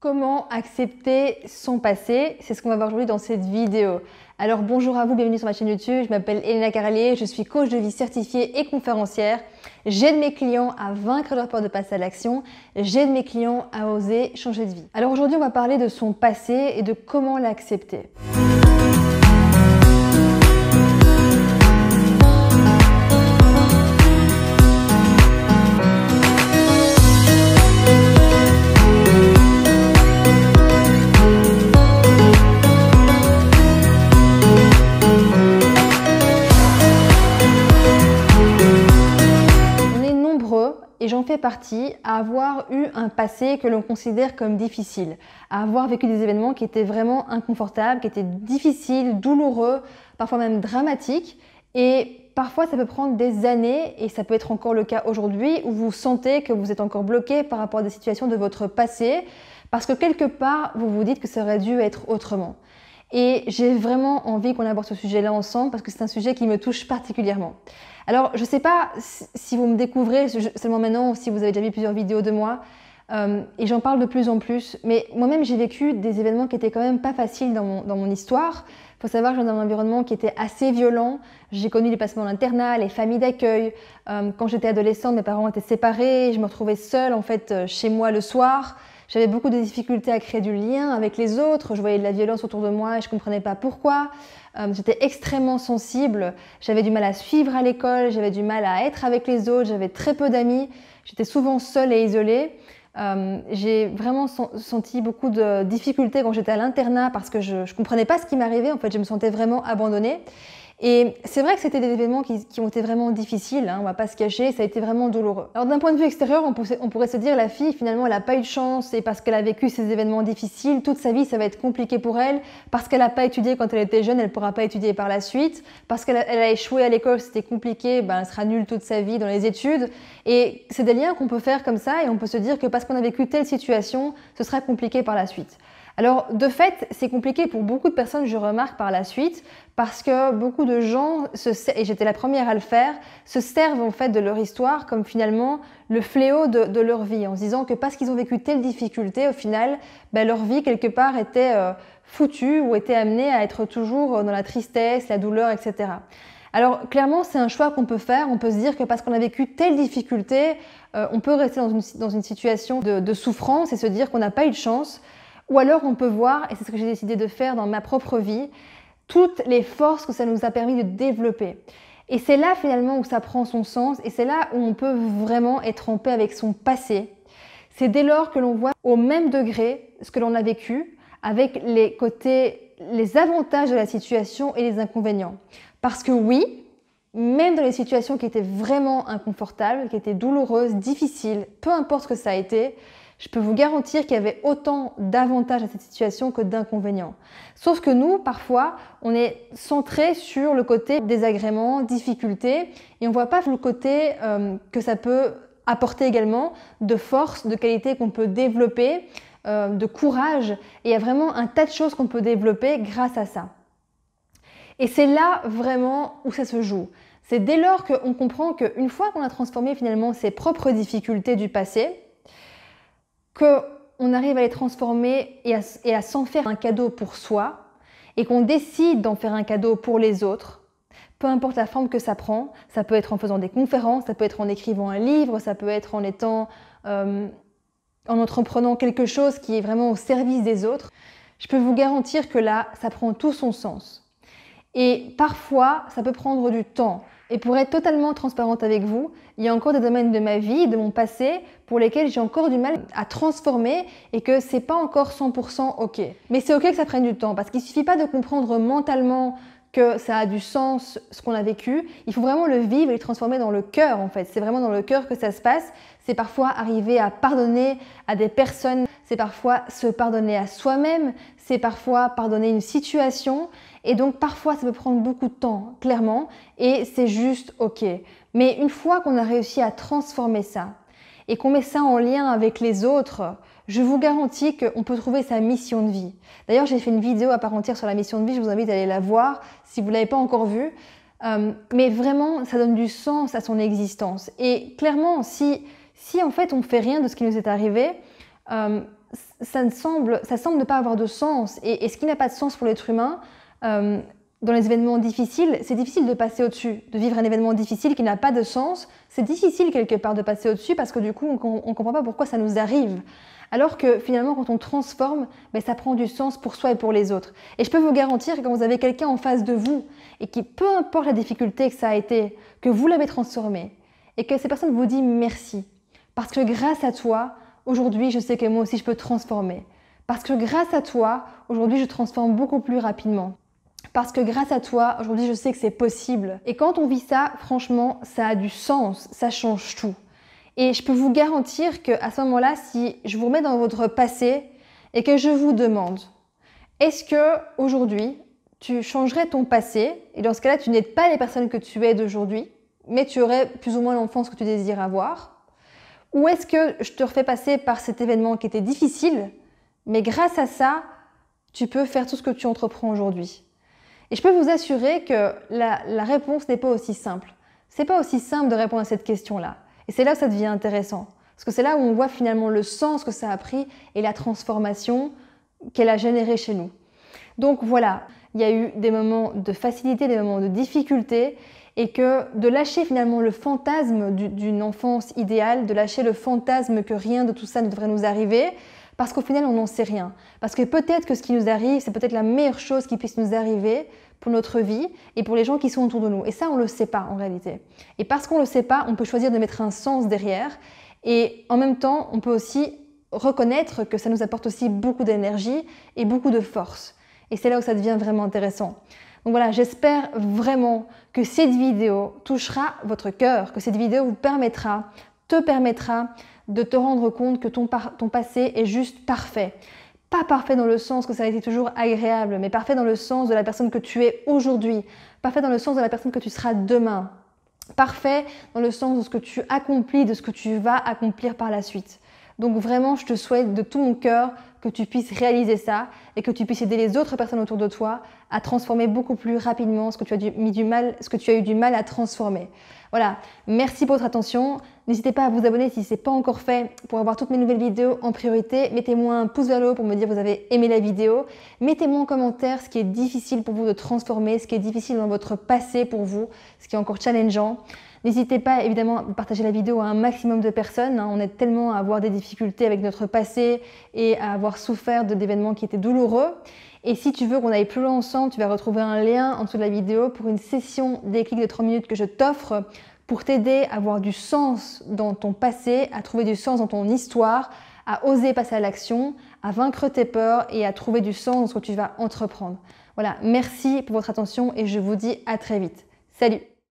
Comment accepter son passé? C'est ce qu'on va voir aujourd'hui dans cette vidéo. Alors bonjour à vous, bienvenue sur ma chaîne YouTube. Je m'appelle Elena Caralier, je suis coach de vie certifiée et conférencière. J'aide mes clients à vaincre leur peur de passer à l'action. J'aide mes clients à oser changer de vie. Alors aujourd'hui, on va parler de son passé et de comment l'accepter. Et j'en fais partie, à avoir eu un passé que l'on considère comme difficile, à avoir vécu des événements qui étaient vraiment inconfortables, qui étaient difficiles, douloureux, parfois même dramatiques. Et parfois, ça peut prendre des années, et ça peut être encore le cas aujourd'hui, où vous sentez que vous êtes encore bloqué par rapport à des situations de votre passé, parce que quelque part, vous vous dites que ça aurait dû être autrement. Et j'ai vraiment envie qu'on aborde ce sujet-là ensemble, parce que c'est un sujet qui me touche particulièrement. Alors, je ne sais pas si vous me découvrez seulement maintenant ou si vous avez déjà vu plusieurs vidéos de moi, et j'en parle de plus en plus, mais moi-même j'ai vécu des événements qui étaient quand même pas faciles dans mon histoire. Il faut savoir que j'ai dans un environnement qui était assez violent. J'ai connu les placements d'internat, les familles d'accueil. Quand j'étais adolescente, mes parents étaient séparés, je me retrouvais seule en fait chez moi le soir. J'avais beaucoup de difficultés à créer du lien avec les autres, je voyais de la violence autour de moi et je ne comprenais pas pourquoi. J'étais extrêmement sensible, j'avais du mal à suivre à l'école, j'avais du mal à être avec les autres, j'avais très peu d'amis, j'étais souvent seule et isolée. J'ai vraiment senti beaucoup de difficultés quand j'étais à l'internat parce que je ne comprenais pas ce qui m'arrivait, en fait je me sentais vraiment abandonnée. Et c'est vrai que c'était des événements qui ont été vraiment difficiles, hein, on ne va pas se cacher, ça a été vraiment douloureux. Alors d'un point de vue extérieur, on pourrait se dire la fille finalement elle n'a pas eu de chance et parce qu'elle a vécu ces événements difficiles, toute sa vie ça va être compliqué pour elle, parce qu'elle n'a pas étudié quand elle était jeune, elle ne pourra pas étudier par la suite, parce qu'elle a échoué à l'école, c'était compliqué, ben, elle sera nulle toute sa vie dans les études. Et c'est des liens qu'on peut faire comme ça et on peut se dire que parce qu'on a vécu telle situation, ce sera compliqué par la suite. Alors de fait, c'est compliqué pour beaucoup de personnes, je remarque par la suite, parce que beaucoup de gens, et j'étais la première à le faire, se servent en fait de leur histoire comme finalement le fléau de leur vie, en se disant que parce qu'ils ont vécu telle difficulté, au final, ben, leur vie quelque part était foutue ou était amenée à être toujours dans la tristesse, la douleur, etc. Alors clairement, c'est un choix qu'on peut faire, on peut se dire que parce qu'on a vécu telle difficulté, on peut rester dans une situation de souffrance et se dire qu'on n'a pas eu de chance. Ou alors on peut voir, et c'est ce que j'ai décidé de faire dans ma propre vie, toutes les forces que ça nous a permis de développer. Et c'est là finalement où ça prend son sens et c'est là où on peut vraiment être en paix avec son passé. C'est dès lors que l'on voit au même degré ce que l'on a vécu avec les côtés, les avantages de la situation et les inconvénients. Parce que oui, même dans les situations qui étaient vraiment inconfortables, qui étaient douloureuses, difficiles, peu importe ce que ça a été, je peux vous garantir qu'il y avait autant d'avantages à cette situation que d'inconvénients. Sauf que nous, parfois, on est centré sur le côté désagrément, difficulté, et on ne voit pas le côté que ça peut apporter également de force, de qualité qu'on peut développer, de courage. Et il y a vraiment un tas de choses qu'on peut développer grâce à ça. Et c'est là vraiment où ça se joue. C'est dès lors qu'on comprend qu'une fois qu'on a transformé finalement ses propres difficultés du passé, qu'on arrive à les transformer et à s'en faire un cadeau pour soi et qu'on décide d'en faire un cadeau pour les autres, peu importe la forme que ça prend, ça peut être en faisant des conférences, ça peut être en écrivant un livre, ça peut être en entreprenant quelque chose qui est vraiment au service des autres, je peux vous garantir que là, ça prend tout son sens. Et parfois, ça peut prendre du temps. Et pour être totalement transparente avec vous, il y a encore des domaines de ma vie, de mon passé, pour lesquels j'ai encore du mal à transformer et que c'est pas encore 100% OK. Mais c'est OK que ça prenne du temps parce qu'il suffit pas de comprendre mentalement que ça a du sens ce qu'on a vécu. Il faut vraiment le vivre et le transformer dans le cœur en fait. C'est vraiment dans le cœur que ça se passe. C'est parfois arriver à pardonner à des personnes. C'est parfois se pardonner à soi-même. C'est parfois pardonner une situation. Et donc parfois ça peut prendre beaucoup de temps, clairement, et c'est juste OK. Mais une fois qu'on a réussi à transformer ça et qu'on met ça en lien avec les autres, je vous garantis qu'on peut trouver sa mission de vie. D'ailleurs, j'ai fait une vidéo à part entière sur la mission de vie, je vous invite à aller la voir si vous ne l'avez pas encore vue. Mais vraiment, ça donne du sens à son existence. Et clairement, si en fait on ne fait rien de ce qui nous est arrivé, ça semble ne pas avoir de sens. Et ce qui n'a pas de sens pour l'être humain, dans les événements difficiles, c'est difficile de passer au-dessus, de vivre un événement difficile qui n'a pas de sens. C'est difficile quelque part de passer au-dessus parce que du coup, on ne comprend pas pourquoi ça nous arrive. Alors que finalement, quand on transforme, ça prend du sens pour soi et pour les autres. Et je peux vous garantir que quand vous avez quelqu'un en face de vous et qui, peu importe la difficulté que ça a été, que vous l'avez transformé et que cette personne vous dit merci. Parce que grâce à toi, aujourd'hui, je sais que moi aussi, je peux transformer. Parce que grâce à toi, aujourd'hui, je transforme beaucoup plus rapidement. Parce que grâce à toi, aujourd'hui, je sais que c'est possible. Et quand on vit ça, franchement, ça a du sens, ça change tout. Et je peux vous garantir qu'à ce moment-là, si je vous remets dans votre passé et que je vous demande, est-ce que aujourd'hui, tu changerais ton passé? Et dans ce cas-là, tu n'es pas les personnes que tu es d'aujourd'hui, mais tu aurais plus ou moins l'enfance que tu désires avoir. Ou est-ce que je te refais passer par cet événement qui était difficile, mais grâce à ça, tu peux faire tout ce que tu entreprends aujourd'hui? Et je peux vous assurer que la réponse n'est pas aussi simple. C'est pas aussi simple de répondre à cette question-là. Et c'est là que ça devient intéressant. Parce que c'est là où on voit finalement le sens que ça a pris et la transformation qu'elle a générée chez nous. Donc voilà, il y a eu des moments de facilité, des moments de difficulté, et que de lâcher finalement le fantasme d'une enfance idéale, de lâcher le fantasme que rien de tout ça ne devrait nous arriver, parce qu'au final, on n'en sait rien. Parce que peut-être que ce qui nous arrive, c'est peut-être la meilleure chose qui puisse nous arriver pour notre vie et pour les gens qui sont autour de nous. Et ça, on ne le sait pas en réalité. Et parce qu'on ne le sait pas, on peut choisir de mettre un sens derrière. Et en même temps, on peut aussi reconnaître que ça nous apporte aussi beaucoup d'énergie et beaucoup de force. Et c'est là où ça devient vraiment intéressant. Donc voilà, j'espère vraiment que cette vidéo touchera votre cœur, que cette vidéo te permettra de te rendre compte que ton passé est juste parfait. Pas parfait dans le sens que ça a été toujours agréable, mais parfait dans le sens de la personne que tu es aujourd'hui, parfait dans le sens de la personne que tu seras demain, parfait dans le sens de ce que tu accomplis, de ce que tu vas accomplir par la suite. Donc vraiment, je te souhaite de tout mon cœur que tu puisses réaliser ça et que tu puisses aider les autres personnes autour de toi à transformer beaucoup plus rapidement ce que tu as eu du mal à transformer. Voilà, merci pour votre attention. N'hésitez pas à vous abonner si ce n'est pas encore fait pour avoir toutes mes nouvelles vidéos en priorité. Mettez-moi un pouce vers le haut pour me dire que vous avez aimé la vidéo. Mettez-moi en commentaire ce qui est difficile pour vous de transformer, ce qui est difficile dans votre passé pour vous, ce qui est encore challengeant. N'hésitez pas évidemment à partager la vidéo à un maximum de personnes. On aide tellement à avoir des difficultés avec notre passé et à avoir souffert d'événements qui étaient douloureux. Et si tu veux qu'on aille plus loin ensemble, tu vas retrouver un lien en dessous de la vidéo pour une session déclic de 3 minutes que je t'offre pour t'aider à avoir du sens dans ton passé, à trouver du sens dans ton histoire, à oser passer à l'action, à vaincre tes peurs et à trouver du sens dans ce que tu vas entreprendre. Voilà, merci pour votre attention et je vous dis à très vite. Salut!